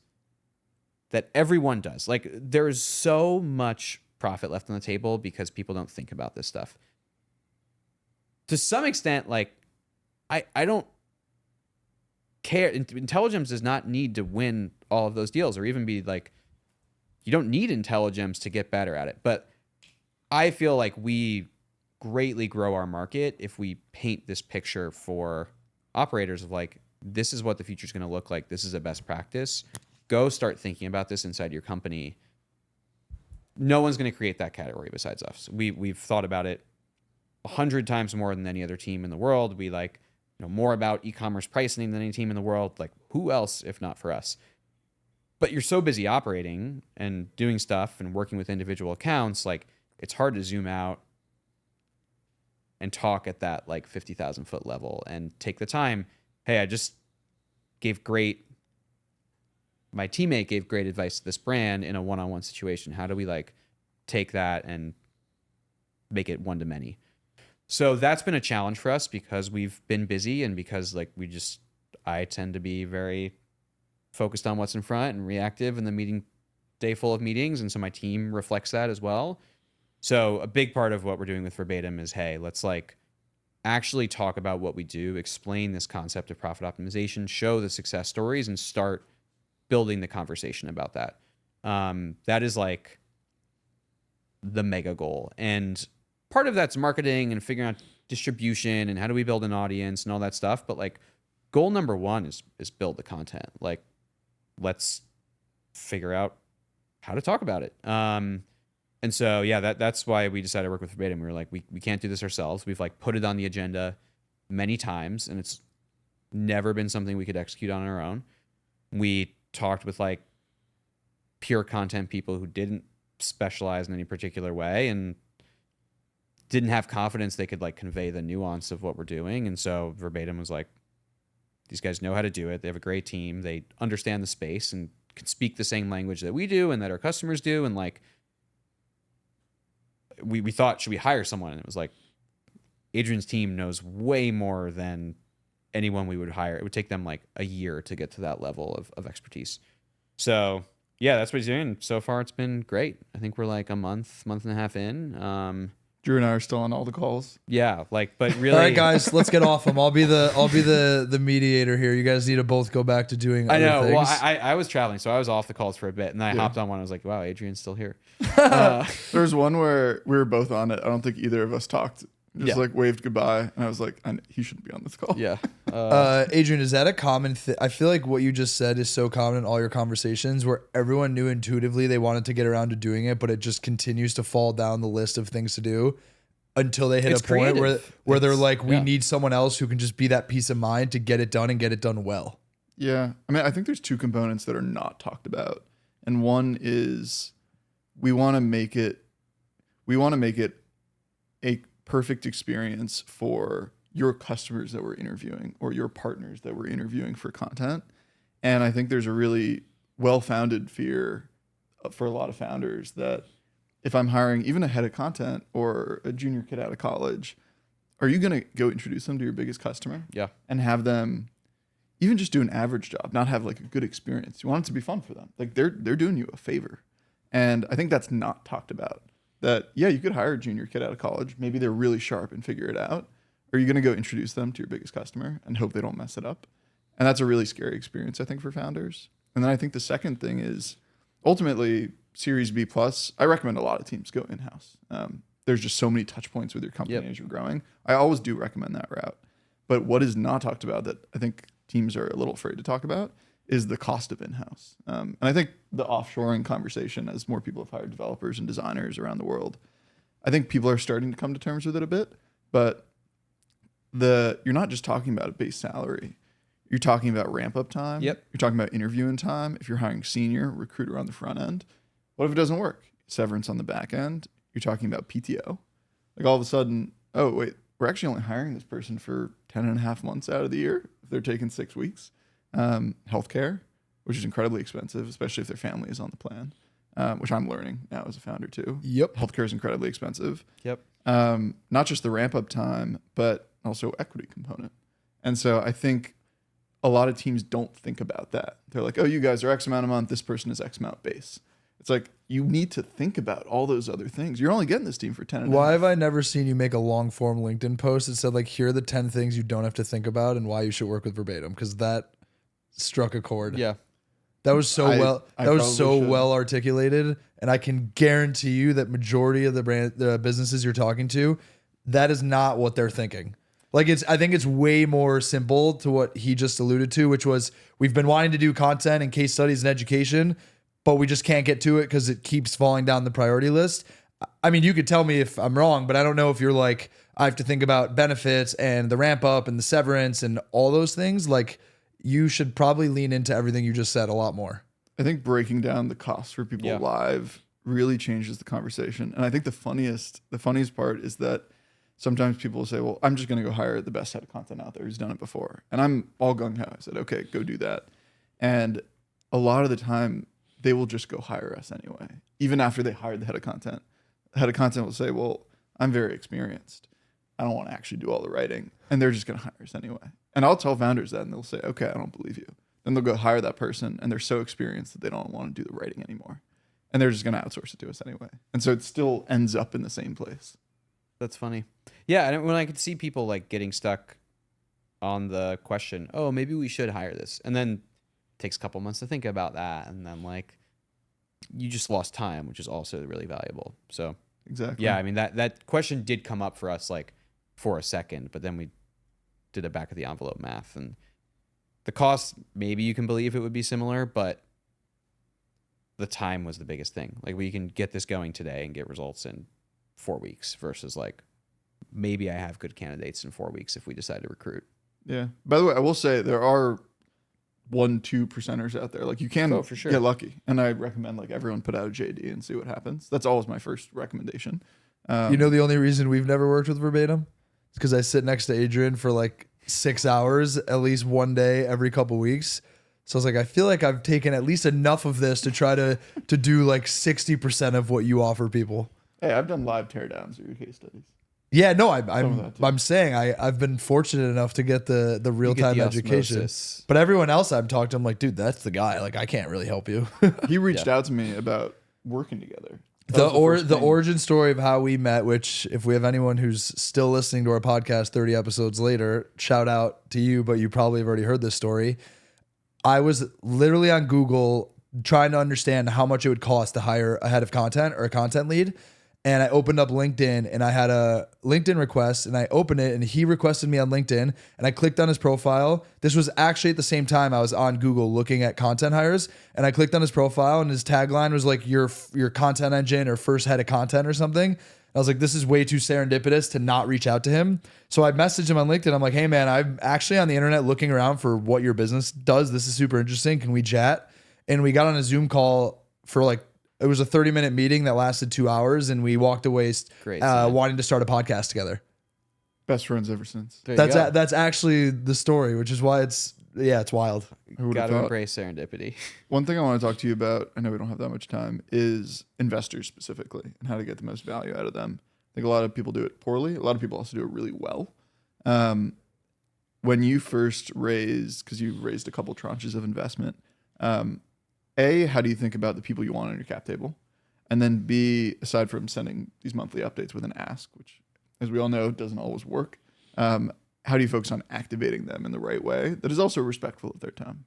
that everyone does. Like there is so much profit left on the table because people don't think about this stuff. To some extent, like I don't care. Intelligems does not need to win all of those deals or even be like, you don't need Intelligems to get better at it. But I feel like we greatly grow our market if we paint this picture for operators of like, this is what the future is going to look like. This is a best practice. Go start thinking about this inside your company. No one's going to create that category besides us. We've thought about it 100 times more than any other team in the world. We like, more about e-commerce pricing than any team in the world. Like who else, if not for us? But you're so busy operating and doing stuff and working with individual accounts. Like it's hard to zoom out and talk at that like 50,000 foot level and take the time. Hey, my teammate gave great advice to this brand in a one-on-one situation. How do we like take that and make it one to many? So that's been a challenge for us because we've been busy and because like I tend to be very focused on what's in front and reactive, and the meeting day full of meetings, and so my team reflects that as well. So a big part of what we're doing with Verbatim is, hey, let's like actually talk about what we do, explain this concept of profit optimization, show the success stories, and start building the conversation about that. That is like the mega goal. And part of that's marketing and figuring out distribution and how do we build an audience and all that stuff. But like goal number one is build the content. Like, let's figure out how to talk about it. And so, yeah, that's why we decided to work with Verbatim. We were like, we can't do this ourselves. We've like put it on the agenda many times, and it's never been something we could execute on our own. We talked with like pure content people who didn't specialize in any particular way and didn't have confidence they could like convey the nuance of what we're doing. And so Verbatim was like, these guys know how to do it. They have a great team. They understand the space and can speak the same language that we do and that our customers do. And like, we thought, should we hire someone? And it was like, Adrian's team knows way more than anyone we would hire. It would take them like a year to get to that level of expertise. So yeah, that's what he's doing. So far, it's been great. I think we're like a month and a half in. Drew and I are still on all the calls. Yeah, like, but really. All right, guys, let's get off them. I'll be the mediator here. You guys need to both go back to doing other I know. things. Well, I was traveling, so I was off the calls for a bit, and then I hopped on one. I was like, wow, Adrian's still here. There was one where we were both on it. I don't think either of us talked. Just like waved goodbye, and I was like, he shouldn't be on this call. Yeah. Adrian, is that a common thing? I feel like what you just said is so common in all your conversations where everyone knew intuitively they wanted to get around to doing it, but it just continues to fall down the list of things to do until they hit It's a point creative. where they're like, we yeah. need someone else who can just be that peace of mind to get it done and get it done well. Yeah. I mean, I think there's two components that are not talked about. And one is we want to make it a perfect experience for your customers that we're interviewing or your partners that we're interviewing for content. And I think there's a really well-founded fear for a lot of founders that if I'm hiring even a head of content or a junior kid out of college, are you going to go introduce them to your biggest customer? Yeah. And have them even just do an average job, not have like a good experience. You want it to be fun for them. Like they're doing you a favor. And I think that's not talked about. That, yeah, you could hire a junior kid out of college. Maybe they're really sharp and figure it out. Or are you going to go introduce them to your biggest customer and hope they don't mess it up? And that's a really scary experience, I think, for founders. And then I think the second thing is ultimately Series B plus. I recommend a lot of teams go in-house. There's just so many touch points with your company as you're growing. I always do recommend that route. But what is not talked about that I think teams are a little afraid to talk about is the cost of in-house. And I think the offshoring conversation, as more people have hired developers and designers around the world, I think people are starting to come to terms with it a bit. But you're not just talking about a base salary. You're talking about ramp-up time. Yep. You're talking about interviewing time. If you're hiring senior, recruiter on the front end. What if it doesn't work? Severance on the back end. You're talking about PTO. Like all of a sudden, oh, wait, we're actually only hiring this person for 10 and a half months out of the year if they're taking 6 weeks. Healthcare, which is incredibly expensive, especially if their family is on the plan, which I'm learning now as a founder too. Yep. Healthcare is incredibly expensive. Yep. Not just the ramp up time, but also equity component. And so I think a lot of teams don't think about that. They're like, oh, you guys are X amount a month. This person is X amount base. It's like, you need to think about all those other things. You're only getting this team for 10 and a Why half. have I never seen you make a long form LinkedIn post that said like, here are the 10 things you don't have to think about and why you should work with Verbatim? Because that struck a chord. Yeah. That was so I that was probably so should. well articulated, and I can guarantee you that majority of the businesses you're talking to, that is not what they're thinking. Like I think it's way more simple to what he just alluded to, which was we've been wanting to do content and case studies and education, but we just can't get to it because it keeps falling down the priority list. I mean, you could tell me if I'm wrong, but I don't know if you're like, I have to think about benefits and the ramp up and the severance and all those things. Like, you should probably lean into everything you just said a lot more. I think breaking down the costs for people live really changes the conversation. And I think the funniest part is that sometimes people will say, well, I'm just going to go hire the best head of content out there who's done it before. And I'm all gung-ho. I said, okay, go do that. And a lot of the time, they will just go hire us anyway. Even after they hired the head of content. The head of content will say, well, I'm very experienced. I don't want to actually do all the writing. And they're just going to hire us anyway. And I'll tell founders that, and they'll say, okay, I don't believe you. Then they'll go hire that person, and they're so experienced that they don't want to do the writing anymore. and they're just going to outsource it to us anyway. And so it still ends up in the same place. That's funny. Yeah, and when I could see people like getting stuck on the question, oh, maybe we should hire this, and then it takes a couple months to think about that, and then like you just lost time, which is also really valuable. So Exactly. yeah, I mean that question did come up for us like for a second, but then we did a back of the envelope math, and the cost, maybe you can believe it would be similar, but the time was the biggest thing. Like we can get this going today and get results in 4 weeks versus like maybe I have good candidates in 4 weeks if we decide to recruit. Yeah. By the way, I will say there are 1-2% out there. Like you can for sure. get lucky, and I recommend like everyone put out a JD and see what happens. That's always my first recommendation. You know, the only reason we've never worked with Verbatim is because I sit next to Adrian for like 6 hours at least one day every couple weeks. So I was like, I feel like I've taken at least enough of this to try to do like 60% of what you offer people. Hey, I've done live teardowns of your case studies. Yeah, no, of that too. I'm saying I've been fortunate enough to get the real time the education. osmosis. But everyone else I've talked to, I'm like, dude, that's the guy. Like, I can't really help you. He reached out to me about working together. That The was first thing. origin story of how we met, which if we have anyone who's still listening to our podcast 30 episodes later, shout out to you, but you probably have already heard this story. I was literally on Google trying to understand how much it would cost to hire a head of content or a content lead. And I opened up LinkedIn and I had a LinkedIn request and I opened it and he requested me on LinkedIn and I clicked on his profile. This was actually at the same time I was on Google looking at content hires, and I clicked on his profile and his tagline was like your content engine or first head of content or something. I was like, this is way too serendipitous to not reach out to him. So I messaged him on LinkedIn. I'm like, hey man, I'm actually on the internet looking around for what your business does. This is super interesting. Can we chat? And we got on a Zoom call for like, it was a 30-minute meeting that lasted 2 hours, and we walked away Great, wanting to start a podcast together. Best friends ever since. There you go. That's actually the story, which is why it's wild. Who would Got have to thought? embrace serendipity. One thing I want to talk to you about, I know we don't have that much time, is investors specifically and how to get the most value out of them. I think a lot of people do it poorly. A lot of people also do it really well. When you first raised, because you've raised a couple tranches of investment, A, how do you think about the people you want on your cap table? And then B, aside from sending these monthly updates with an ask, which, as we all know, doesn't always work, how do you focus on activating them in the right way that is also respectful of their time?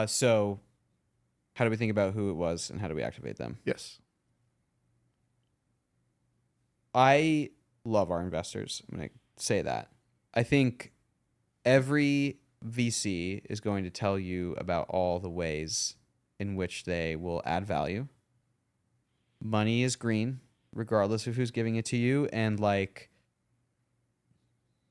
So how do we think about who it was and how do we activate them? Yes. I love our investors. I'm going to say that. I think every VC is going to tell you about all the ways in which they will add value. Money is green, regardless of who's giving it to you. And like,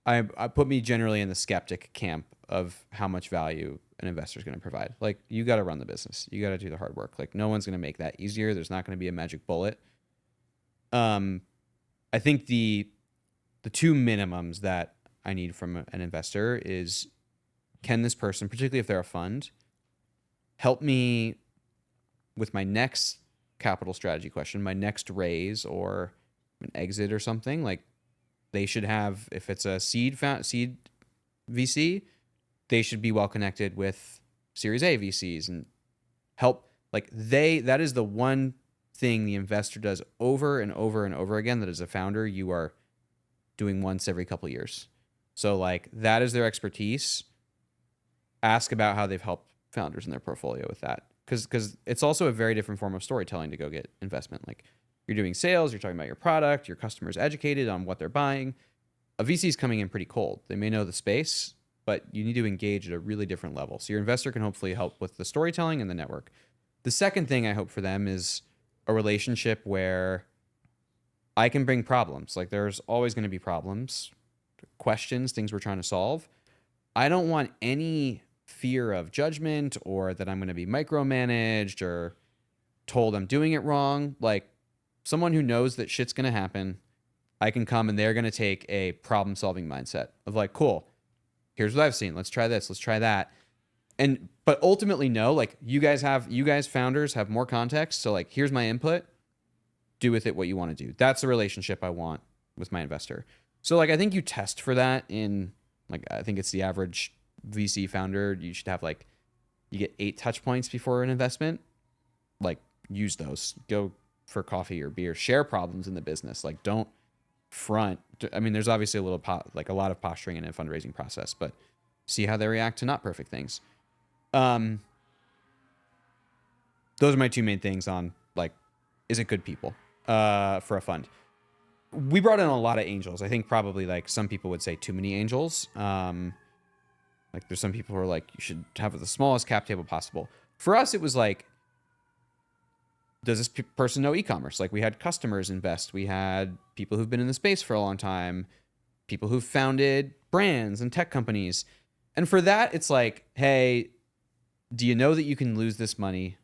I put me generally in the skeptic camp of how much value an investor is going to provide. Like, you got to run the business. You got to do the hard work. Like, no one's going to make that easier. There's not going to be a magic bullet. I think the two minimums that I need from an investor is, can this person, particularly if they're a fund, help me with my next capital strategy question, my next raise or an exit or something? Like, they should have, if it's a seed VC, they should be well connected with Series A VCs and help. Like, that is the one thing the investor does over and over and over again that as a founder you are doing once every couple of years. So like, that is their expertise. Ask about how they've helped founders in their portfolio with that, because it's also a very different form of storytelling to go get investment. Like, you're doing sales, you're talking about your product, your customer's educated on what they're buying. A VC is coming in pretty cold. They may know the space, but you need to engage at a really different level. So your investor can hopefully help with the storytelling and the network. The second thing I hope for them is a relationship where I can bring problems. Like, there's always going to be problems, questions, things we're trying to solve. I don't want any fear of judgment or that I'm going to be micromanaged or told I'm doing it wrong. Like, someone who knows that shit's going to happen, I can come and they're going to take a problem solving mindset of like, cool, here's what I've seen. Let's try this. Let's try that. But ultimately, no, like, you guys founders have more context. So like, here's my input, do with it what you want to do. That's the relationship I want with my investor. So like, I think you test for that in, like, I think it's the average VC founder. You should have like, you get 8 touch points before an investment. like use those. Go for coffee or beer. Share problems in the business. Like don't front. I mean, there's obviously a lot of posturing in a fundraising process, but see how they react to not perfect things. Those are my two main things on like, is it good people for a fund? We brought in a lot of angels. I think probably like some people would say too many angels. Like there's some people who are like, you should have the smallest cap table possible. For us, it was like, does this person know e-commerce? Like we had customers invest. We had people who've been in the space for a long time, people who've founded brands and tech companies. And for that, it's like, hey, do you know that you can lose this money?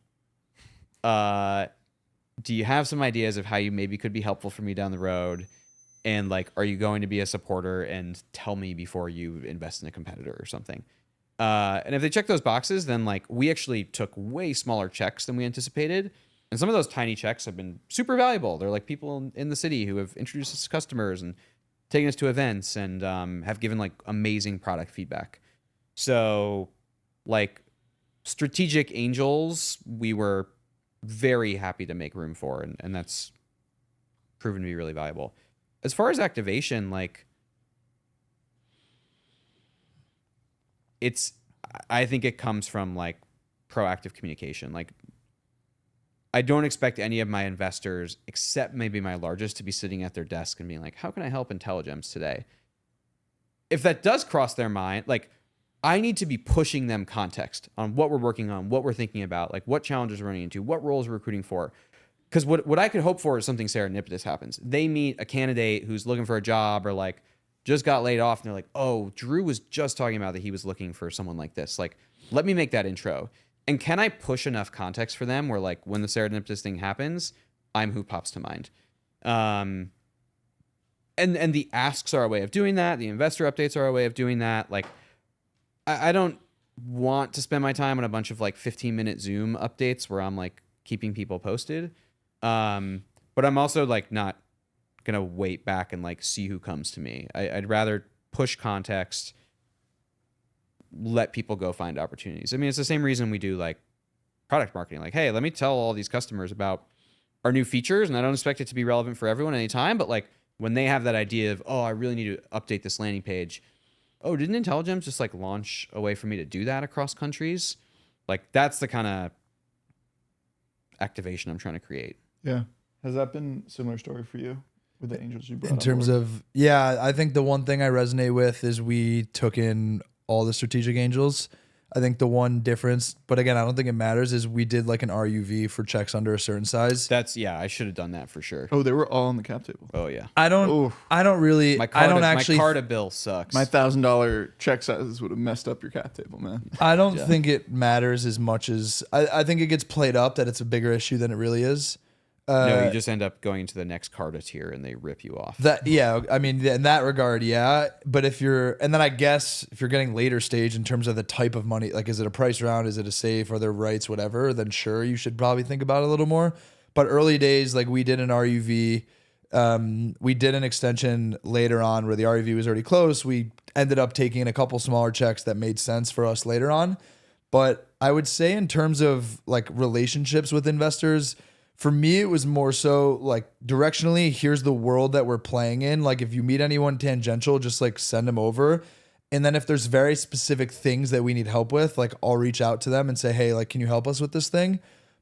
Do you have some ideas of how you maybe could be helpful for me down the road? And like, are you going to be a supporter and tell me before you invest in a competitor or something? And if they check those boxes, then like we actually took way smaller checks than we anticipated. And some of those tiny checks have been super valuable. They're like people in the city who have introduced us to customers and taken us to events and have given like amazing product feedback. So like strategic angels, we were very happy to make room for, and that's proven to be really valuable. As far as activation, like I think it comes from like proactive communication. Like I don't expect any of my investors, except maybe my largest, to be sitting at their desk and being like, how can I help Intelligems today? If that does cross their mind, like I need to be pushing them context on what we're working on, what we're thinking about, like what challenges we're running into, what roles we're recruiting for. Because what I could hope for is something serendipitous happens. They meet a candidate who's looking for a job or like just got laid off and they're like, oh, Drew was just talking about that he was looking for someone like this. Like, let me make that intro. And can I push enough context for them where like when the serendipitous thing happens, I'm who pops to mind. And the asks are a way of doing that. The investor updates are a way of doing that. Like I don't want to spend my time on a bunch of like 15-minute Zoom updates where I'm like keeping people posted. But I'm also like not going to wait back and like see who comes to me. I'd rather push context, let people go find opportunities. I mean, it's the same reason we do like product marketing. Like, hey, let me tell all these customers about our new features. And I don't expect it to be relevant for everyone anytime, but like when they have that idea of, oh, I really need to update this landing page. Oh, didn't Intelligems just like launch a way for me to do that across countries? Like that's the kind of activation I'm trying to create. Yeah. Has that been a similar story for you with the angels you brought In terms of, yeah, I think the one thing I resonate with is we took in all the strategic angels. I think the one difference, but again, I don't think it matters, is we did like an RUV for checks under a certain size. I should have done that for sure. Oh, they were all on the cap table. Oh yeah. I don't really, My actually, Carta bill sucks. My $1,000 check sizes would have messed up your cap table, man. I don't think it matters as much as, I think it gets played up that it's a bigger issue than it really is. No, you just end up going to the next Carta tier and they rip you off. That, yeah, I mean, in that regard, yeah. But and then I guess if you're getting later stage in terms of the type of money, like is it a price round, is it a safe, are there rights, whatever, then sure, you should probably think about it a little more. But early days, like we did an RUV, we did an extension later on where the RUV was already close. We ended up taking a couple smaller checks that made sense for us later on. But I would say in terms of like relationships with investors, for me, it was more so like directionally, here's the world that we're playing in. Like if you meet anyone tangential, just like send them over. And then if there's very specific things that we need help with, like I'll reach out to them and say, hey, like, can you help us with this thing?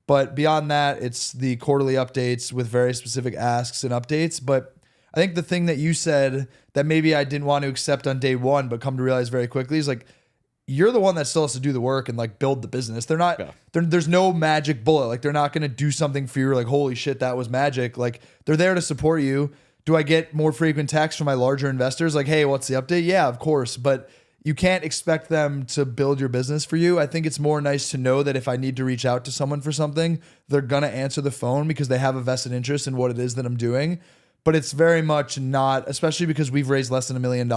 But beyond that, it's the quarterly updates with very specific asks and updates. But I think the thing that you said that maybe I didn't want to accept on day one, but come to realize very quickly is like, you're the one that still has to do the work and like build the business. They're not, there's no magic bullet. Like they're not going to do something for you. Like, holy shit, that was magic. Like they're there to support you. Do I get more frequent texts from my larger investors? Like, hey, what's the update? Yeah, of course. But you can't expect them to build your business for you. I think it's more nice to know that if I need to reach out to someone for something, they're going to answer the phone because they have a vested interest in what it is that I'm doing. But it's very much not, especially because we've raised less than $1 million.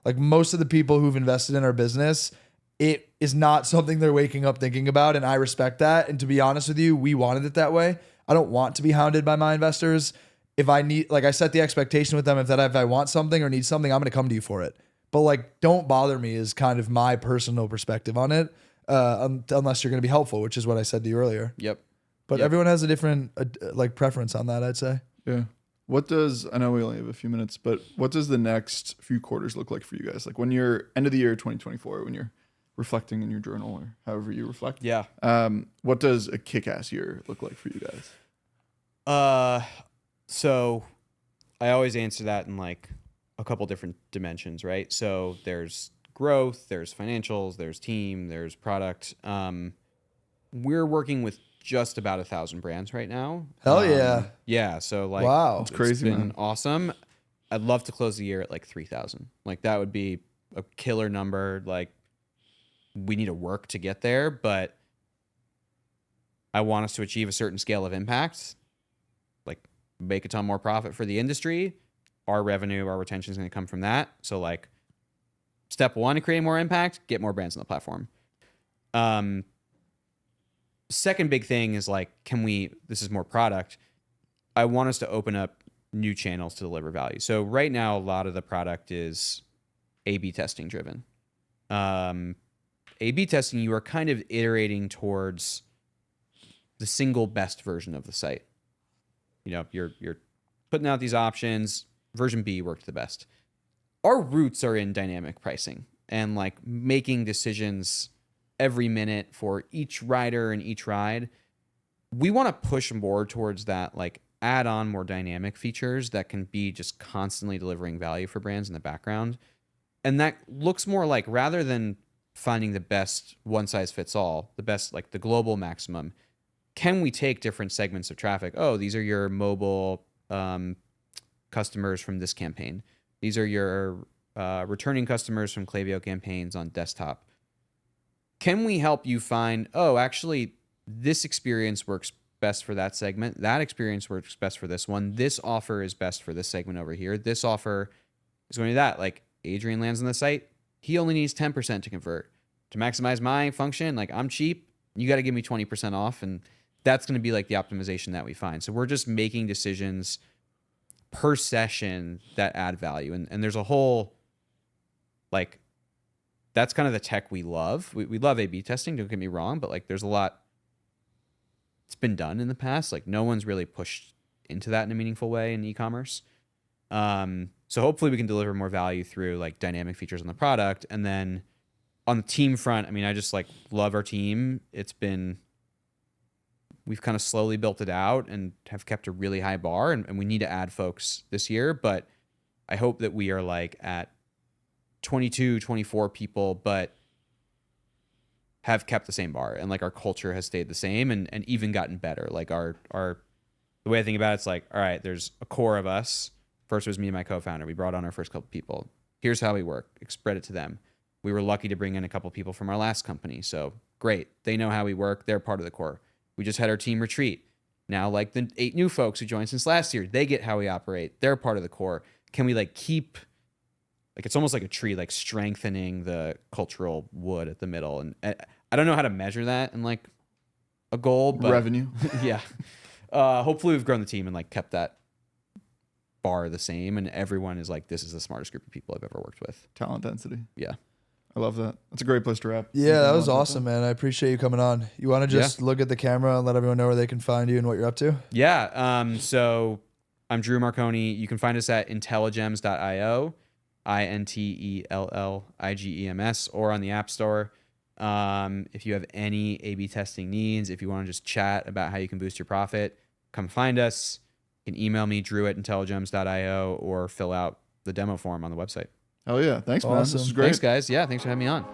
Like most of the people who've invested in our business, it is not something they're waking up thinking about. And I respect that. And to be honest with you, we wanted it that way. I don't want to be hounded by my investors. If I need, like I set the expectation with them, if I want something or need something, I'm going to come to you for it. But like, don't bother me is kind of my personal perspective on it. Unless you're going to be helpful, which is what I said to you earlier. Yep. But Yep. everyone has a different like preference on that, I'd say. Yeah. I know we only have a few minutes, but what does the next few quarters look like for you guys? Like when you're end of the year 2024, when you're reflecting in your journal or however you reflect. Yeah. What does a kick-ass year look like for you guys? So I always answer that in like a couple different dimensions, right? So there's growth, there's financials, there's team, there's product. We're working with just about 1,000 brands right now. Hell yeah. Yeah. So like, Wow. It's crazy, been man. awesome. I'd love to close the year at like 3,000. Like that would be a killer number. Like we need to work to get there, but I want us to achieve a certain scale of impact, like make a ton more profit for the industry. Our revenue, our retention is going to come from that. So like step one to create more impact, get more brands on the platform. Second big thing is like, this is more product. I want us to open up new channels to deliver value. So right now, a lot of the product is A/B testing driven. A/B testing, you are kind of iterating towards the single best version of the site. You know, you're putting out these options. Version B worked the best. Our roots are in dynamic pricing and like making decisions every minute for each rider and each ride. We want to push more towards that, like add on more dynamic features that can be just constantly delivering value for brands in the background. And that looks more like, rather than finding the best one size fits all, the best, like the global maximum, can we take different segments of traffic? Oh, these are your mobile customers from this campaign. These are your returning customers from Klaviyo campaigns on desktop. Can we help you find, oh, actually, this experience works best for that segment. That experience works best for this one. This offer is best for this segment over here. This offer is going to do that. Like Adrian lands on the site. He only needs 10% to convert. To maximize my function, like I'm cheap, you got to give me 20% off. And that's going to be like the optimization that we find. So we're just making decisions per session that add value. And there's a whole, like, that's kind of the tech we love. We love A/B testing, don't get me wrong, but like there's a lot it's been done in the past. Like no one's really pushed into that in a meaningful way in e-commerce. So hopefully we can deliver more value through like dynamic features on the product. And then on the team front, I mean, I just like love our team. We've kind of slowly built it out and have kept a really high bar, and we need to add folks this year, but I hope that we are like at 22, 24 people, but have kept the same bar, and like our culture has stayed the same and even gotten better. Like the way I think about it's like, all right, there's a core of us. First was me and my co-founder. We brought on our first couple people. Here's how we work. Spread it to them. We were lucky to bring in a couple people from our last company. So great. They know how we work. They're part of the core. We just had our team retreat. Now, like the 8 new folks who joined since last year, they get how we operate. They're part of the core. Can we like keep, like, it's almost like a tree, like strengthening the cultural wood at the middle. And I don't know how to measure that in like a goal, but Revenue. yeah. Hopefully we've grown the team and like kept that bar the same. And everyone is like, this is the smartest group of people I've ever worked with. Talent density. Yeah. I love that. That's a great place to wrap. Yeah, that was awesome, man. I appreciate you coming on. You want to just look at the camera and let everyone know where they can find you and what you're up to? Yeah. So I'm Drew Marconi. You can find us at intelligems.io, INTELLIGEMS, or on the App Store. If you have any A/B testing needs, if you want to just chat about how you can boost your profit, come find us. You can email me, drew@intelligems.io, or fill out the demo form on the website. Hell yeah. Thanks, man. This Awesome. is great. Thanks, guys. Yeah, thanks for having me on.